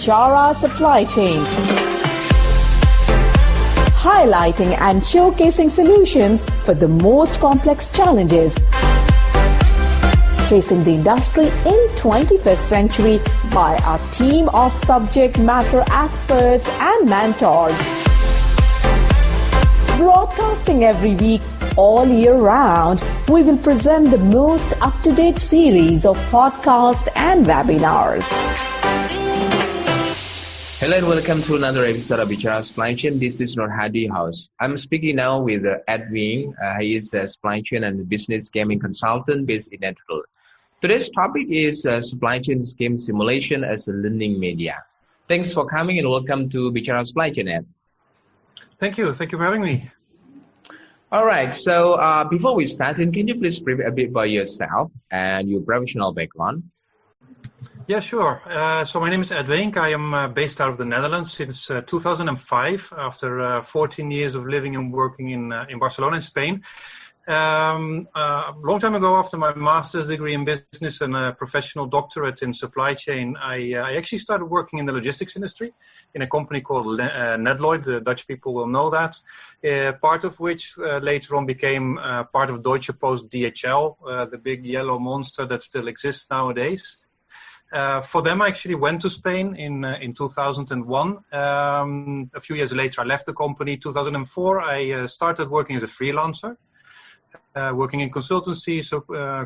Bichara Supply Chain, highlighting and showcasing solutions for the most complex challenges facing the industry in 21st century by our team of subject matter experts and mentors. Broadcasting every week, all year round, we will present the most up-to-date series of podcasts and webinars. Hello and welcome to another episode of Bichara Supply Chain. This is Nur Hadi House. I'm speaking now with Weenk. He is a supply chain and business gaming consultant based in Netherlands. Today's topic is supply chain scheme simulation as a learning media. Thanks for coming and welcome to Bichara Supply Chain, Ed. Thank you for having me. All right, so before we start, can you please brief a bit about yourself and your professional background? Yeah, sure. So my name is Weenk. I am based out of the Netherlands since 2005, after 14 years of living and working in Barcelona, in Spain. A long time ago, after my master's degree in business and a professional doctorate in supply chain, I actually started working in the logistics industry in a company called Netloid. The Dutch people will know that. Part of which later on became part of Deutsche Post DHL, the big yellow monster that still exists nowadays. For them, I actually went to Spain in 2001. A few years later, I left the company. 2004, I started working as a freelancer, working in consultancy, so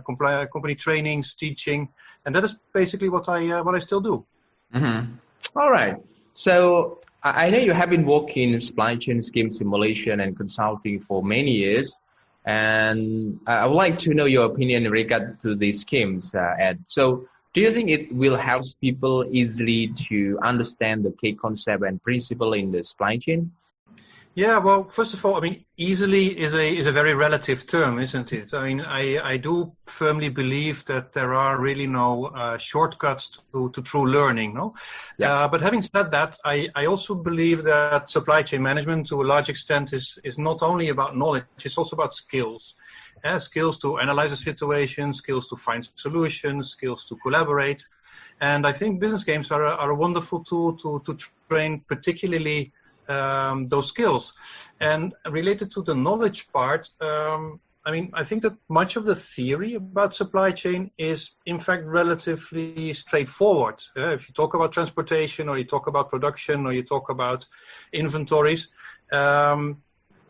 company trainings, teaching, and that is basically what I still do. Mm-hmm. All right. So I know you have been working in supply chain scheme simulation and consulting for many years, and I would like to know your opinion in regard to these schemes, Ed. So, do you think it will help people easily to understand the key concept and principle in the supply chain? Yeah, well, first of all, I mean, easily is a very relative term, isn't it? I mean, I do firmly believe that there are really no shortcuts to true learning, no? Yeah. But having said that, I also believe that supply chain management, to a large extent, is not only about knowledge, it's also about skills. Skills to analyze a situation, skills to find solutions, skills to collaborate. And I think business games are a wonderful tool to train particularly those skills. And related to the knowledge part, I mean, I think that much of the theory about supply chain is, in fact, relatively straightforward. If you talk about transportation, or you talk about production, or you talk about inventories,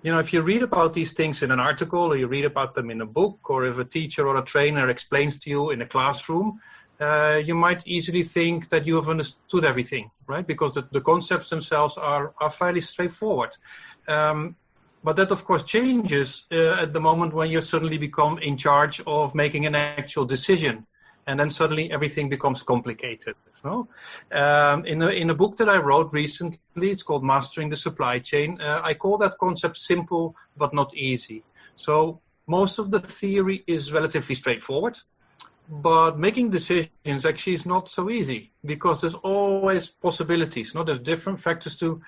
you know, if you read about these things in an article, or you read about them in a book, or if a teacher or a trainer explains to you in a classroom, you might easily think that you have understood everything, right? Because the concepts themselves are fairly straightforward. But that, of course, changes at the moment when you suddenly become in charge of making an actual decision. And then suddenly everything becomes complicated. So, in a book that I wrote recently, it's called Mastering the Supply Chain. I call that concept simple but not easy. So most of the theory is relatively straightforward, but making decisions actually is not so easy, because there's always possibilities. No? There's different factors to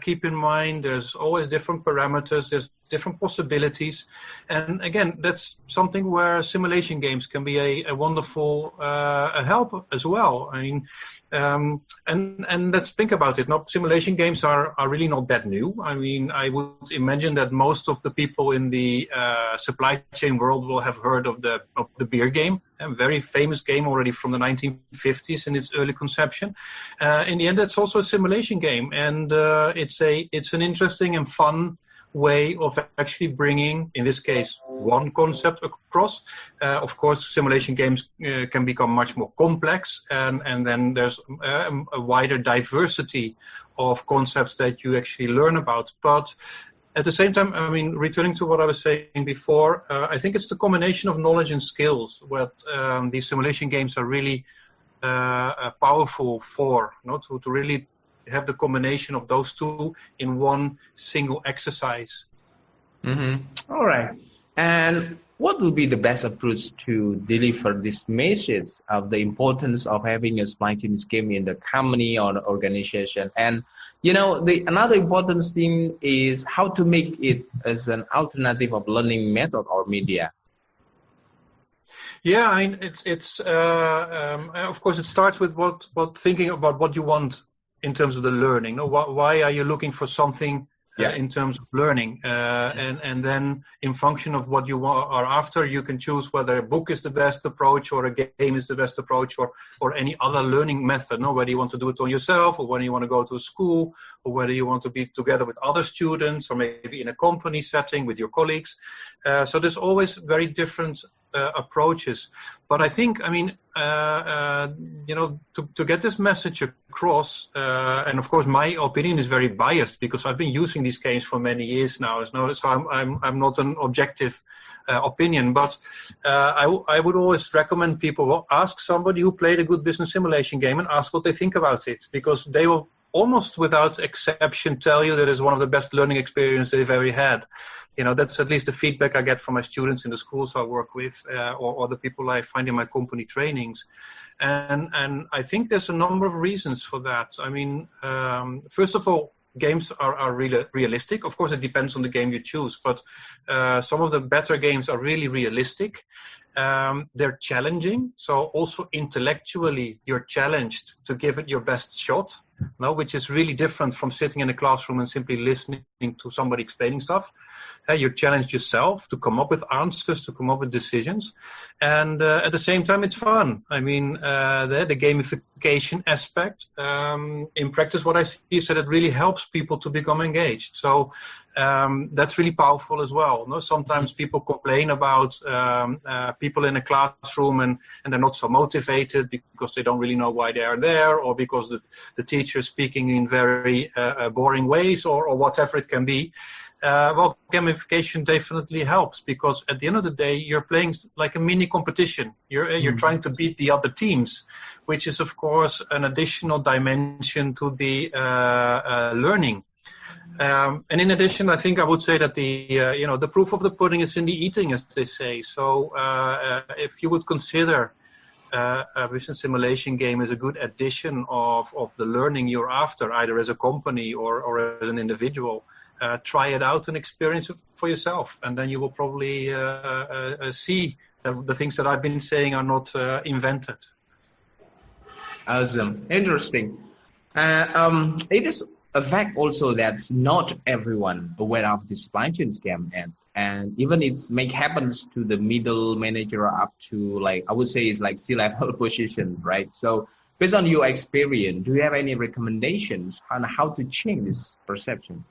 keep in mind. There's always different parameters. There's different possibilities. And again, that's something where simulation games can be a wonderful help as well. I mean, and let's think about it. Now, simulation games are really not that new. I mean, I would imagine that most of the people in the supply chain world will have heard of the beer game, a very famous game already from the 1950s in its early conception. In the end, it's also a simulation game, and it's an interesting and fun way of actually bringing, in this case, one concept across. Of course, simulation games can become much more complex, and then there's a wider diversity of concepts that you actually learn about. But at the same time, I mean, returning to what I was saying before, I think it's the combination of knowledge and skills what these simulation games are really powerful for, you know, to really have the combination of those two in one single exercise. Mm-hmm. All right. And what would be the best approach to deliver this message of the importance of having a supply chain scheme in the company or the organization? And, you know, another important thing is how to make it as an alternative of learning method or media. Yeah, I mean, it's of course it starts with what thinking about what you want in terms of the learning. No, why are you looking for something in terms of learning? And then in function of what you are after, you can choose whether a book is the best approach or a game is the best approach, or any other learning method. No, whether you want to do it on yourself, or whether you want to go to a school, or whether you want to be together with other students, or maybe in a company setting with your colleagues. So there's always very different approaches. But I think, I mean, to get this message across, and of course my opinion is very biased because I've been using these games for many years now. So I'm not an objective opinion, but I would always recommend people ask somebody who played a good business simulation game and ask what they think about it, because they will almost without exception tell you that it's one of the best learning experiences they've ever had. That's at least the feedback I get from my students in the schools I work with, or the people I find in my company trainings. And I think there's a number of reasons for that. I mean, first of all, games are really realistic. Of course, it depends on the game you choose, but some of the better games are really realistic. They're challenging, so also intellectually you're challenged to give it your best shot, which is really different from sitting in a classroom and simply listening to somebody explaining stuff. You're challenged yourself to come up with answers, to come up with decisions, and at the same time it's fun. I mean, the gamification aspect in practice, what I see is that it really helps people to become engaged. So that's really powerful as well. Sometimes people complain about people in a classroom and they're not so motivated because they don't really know why they are there, or because the teacher is speaking in very boring ways, or whatever it can be. Well, gamification definitely helps, because at the end of the day, you're playing like a mini competition. You're trying to beat the other teams, which is of course an additional dimension to the learning. And in addition, I think I would say that the proof of the pudding is in the eating, as they say. So if you would consider a business simulation game as a good addition of the learning you're after, either as a company or as an individual, try it out and experience it for yourself, and then you will probably see that the things that I've been saying are not invented. Awesome, interesting. It is a fact also that not everyone aware of the supply chain scam, and even it may happens to the middle manager up to, like, I would say it's like C-level position, right? So based on your experience, do you have any recommendations on how to change this perception?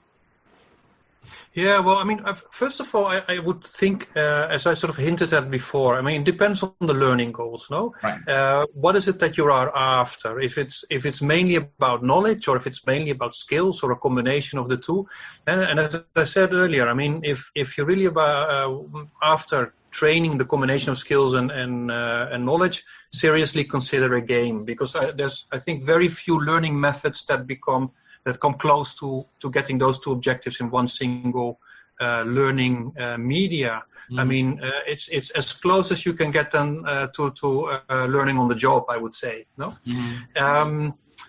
Yeah, well, I mean, first of all, I would think, as I sort of hinted at before, I mean, it depends on the learning goals, no? Right. What is it that you are after? If it's mainly about knowledge, or if it's mainly about skills, or a combination of the two. And as I said earlier, I mean, if you're really after training the combination of skills and knowledge, seriously consider a game, because there's, I think, very few learning methods that come close to getting those two objectives in one single learning media. I mean, it's as close as you can get them to learning on the job, I would say. No.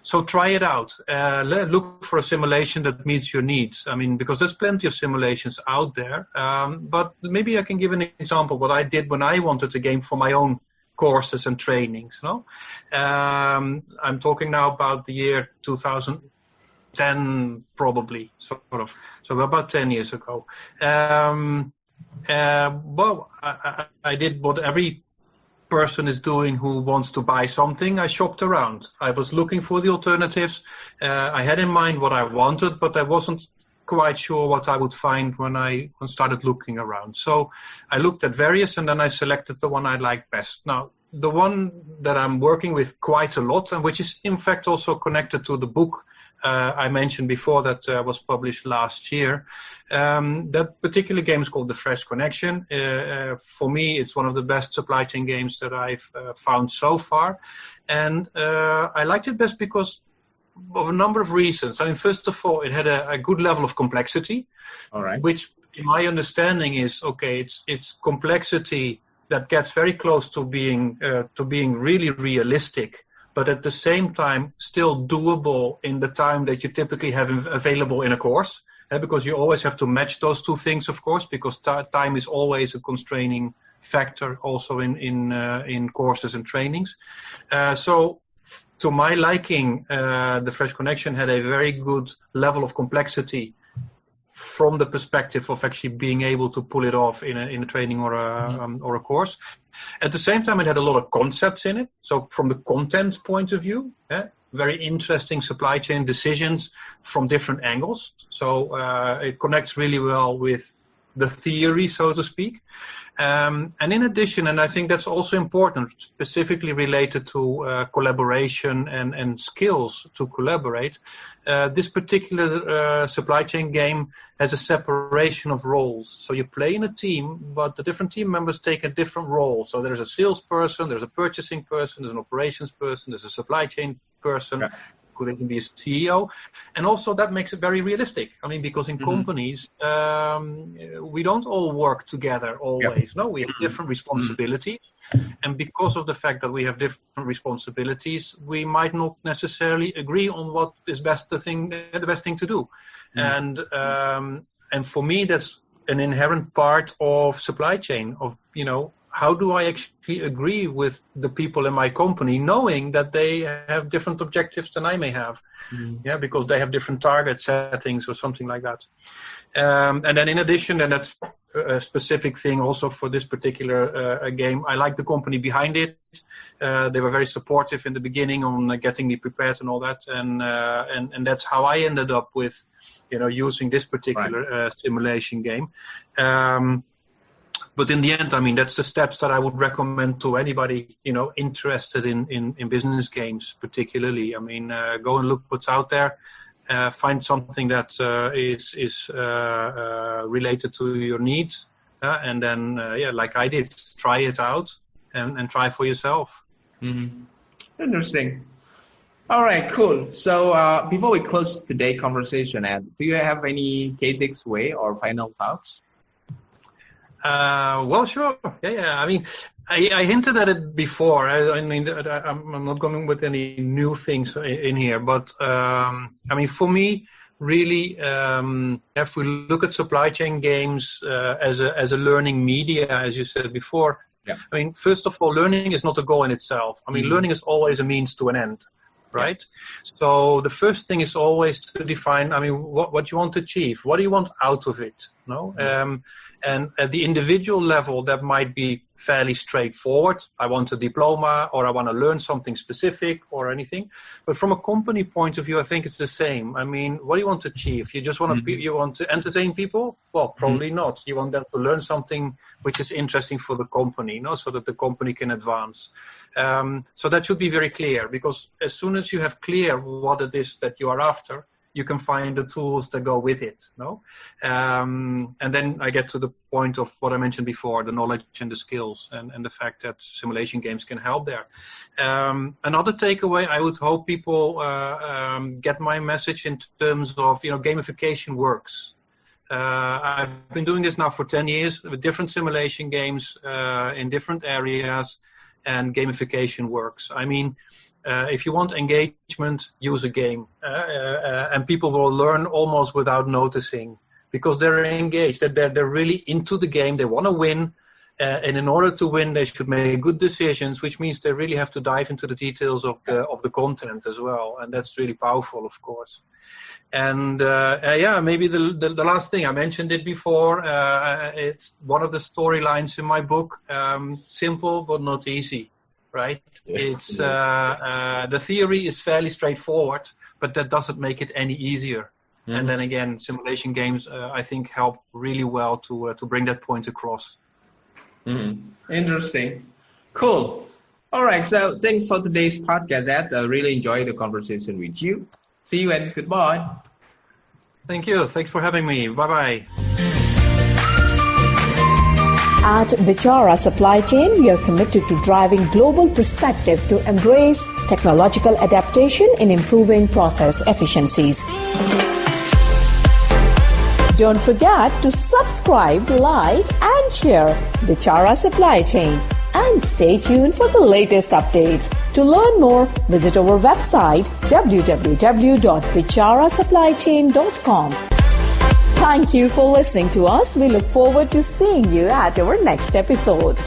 So try it out. Look for a simulation that meets your needs. I mean, because there's plenty of simulations out there. But maybe I can give an example what I did when I wanted a game for my own courses and trainings. No, I'm talking now about the year 2010, probably, sort of. So about 10 years ago. Well, I did what every person is doing who wants to buy something. I shopped around. I was looking for the alternatives. I had in mind what I wanted, but I wasn't quite sure what I would find when I started looking around. So I looked at various, and then I selected the one I liked best. Now, the one that I'm working with quite a lot, and which is in fact also connected to the book I mentioned before that was published last year. That particular game is called The Fresh Connection. For me, it's one of the best supply chain games that I've found so far. And I liked it best because of a number of reasons. I mean, first of all, it had a good level of complexity. All right. Which, in my understanding, is, okay, it's complexity that gets very close to being really realistic, but at the same time still doable in the time that you typically have available in a course, because you always have to match those two things, of course, because time is always a constraining factor also in courses and trainings. So to my liking, the Fresh Connection had a very good level of complexity from the perspective of actually being able to pull it off in a training or a course. At the same time, it had a lot of concepts in it. So from the content point of view, very interesting supply chain decisions from different angles. So it connects really well with the theory, so to speak. And in addition, and I think that's also important, specifically related to collaboration and skills to collaborate, this particular supply chain game has a separation of roles. So you play in a team, but the different team members take a different role. So there's a salesperson, there's a purchasing person, there's an operations person, there's a supply chain person. Yeah. Could even be a CEO, and also that makes it very realistic. I mean, because in companies, we don't all work together always. Yep. No, we have different responsibilities, and because of the fact that we have different responsibilities, we might not necessarily agree on what is the best thing to do. And for me, that's an inherent part of supply chain. Of how do I actually agree with the people in my company, knowing that they have different objectives than I may have, because they have different target settings or something like that. And then in addition, and that's a specific thing also for this particular game, I like the company behind it. They were very supportive in the beginning on getting me prepared and all that, and that's how I ended up with, using this particular simulation game. But in the end, I mean, that's the steps that I would recommend to anybody, interested in business games, particularly. I mean, go and look what's out there, find something that is related to your needs, and then, like I did, try it out and try for yourself. Mm-hmm. Interesting. All right, cool. So before we close today's conversation, Ed, do you have any key takeaways or final thoughts? Well, sure. Yeah. I mean, I hinted at it before. I mean, I'm not going with any new things in here, but I mean, for me, really, if we look at supply chain games as a learning media, as you said before, I mean, first of all, learning is not a goal in itself. I mean, learning is always a means to an end. Right? So the first thing is always to define, I mean, what you want to achieve. What do you want out of it? No? And at the individual level, that might be fairly straightforward. I want a diploma, or I want to learn something specific or anything. But from a company point of view, I think it's the same. I mean, what do you want to achieve? You just want to you want to entertain people? Well, probably not. You want them to learn something which is interesting for the company, so that the company can advance. So that should be very clear, because as soon as you have clear what it is that you are after, you can find the tools that go with it. And then I get to the point of what I mentioned before, the knowledge and the skills, and the fact that simulation games can help there. Another takeaway, I would hope people get my message in terms of, gamification works. I've been doing this now for 10 years with different simulation games in different areas, and gamification works. I mean, if you want engagement, use a game, and people will learn almost without noticing, because they're engaged. They're really into the game. They want to win, and in order to win, they should make good decisions, which means they really have to dive into the details of the content as well, and that's really powerful, of course. And maybe the last thing, I mentioned it before. It's one of the storylines in my book. Simple but not easy. Right? Yes. It's the theory is fairly straightforward, but that doesn't make it any easier. And then again, simulation games, I think, help really well to bring that point across. Interesting. Cool. All right. So thanks for today's podcast, Ed. I really enjoyed the conversation with you. See you and goodbye. Thank you. Thanks for having me. Bye-bye. At Bichara Supply Chain, we are committed to driving global perspective to embrace technological adaptation in improving process efficiencies. Don't forget to subscribe, like, and share Bichara Supply Chain. And stay tuned for the latest updates. To learn more, visit our website www.bicharasupplychain.com. Thank you for listening to us. We look forward to seeing you at our next episode.